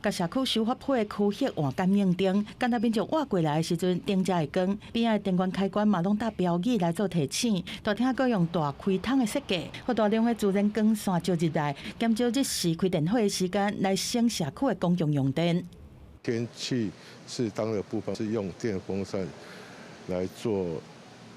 甲社区修发配区域换感应灯，敢若民众挖过来的时阵，灯才会光。边仔电源开关嘛拢搭标语来做提醒。大厅阁用大开窗的设计，或大量的自然光线照入来，减少日时开电火的时间，来省社区的公共用电。天气适当的部分是用电风扇来做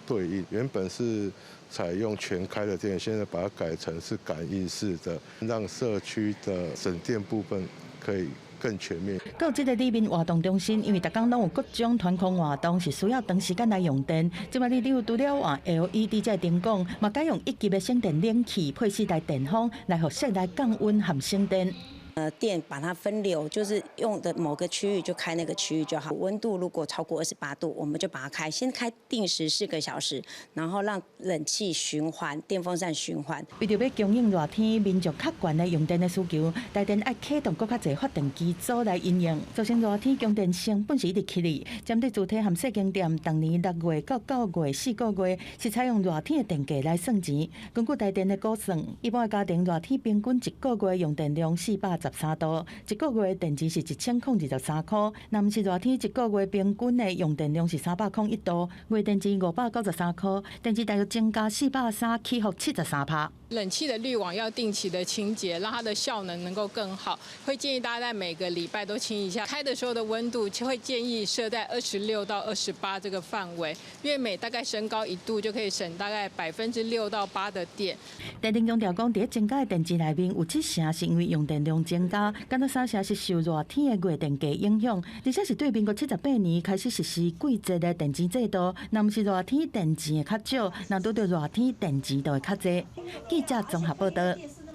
对应，原本是采用全开的电，现在把它改成是感应式的，让社区的省电部分可以更全面。到这个里面活动中心，因为逐工拢有各种团控活动，是需要长时间来用电。即摆你有除了换 LED 这灯光，嘛改用1级的省电冷气配4台电风，来互室内降温和省电。电把它分流，就是用的某个区域就开那个区域就好。温度如果超过28度，我们就把它开，先开定时4个小时，然后让冷气循环、电风扇循环。为着要供应热天民众较悬的用电的需求，台电爱启动更较侪发电机组来应用，造成热天供电成本是一直起哩。针对主体和细经店，当年6月到9月4个月是采用热天的电价来算钱。根据台电的估算，一般的家庭热天平均1个月用电量413度，1个月电池是1023块。那毋是热天1个月平均的用电量是301度，月电池593块，电池大约增加430，起伏73%。冷气的滤网要定期的清洁，让它的效能够更好。会建议大家在每个礼拜都清一下。开的时候的温度会建议设在26到28这个范围，因为每大概升高1度就可以省大概6%到8%的电。台电强调讲，在增加的电池内面有7成是因为用电量增加，敢若3成是受热天的月电价影响，而且是对民国78年开始实施季节的电池制度。那毋是热天电池会较少，那拄到热天电池就会较侪。记者综合报道。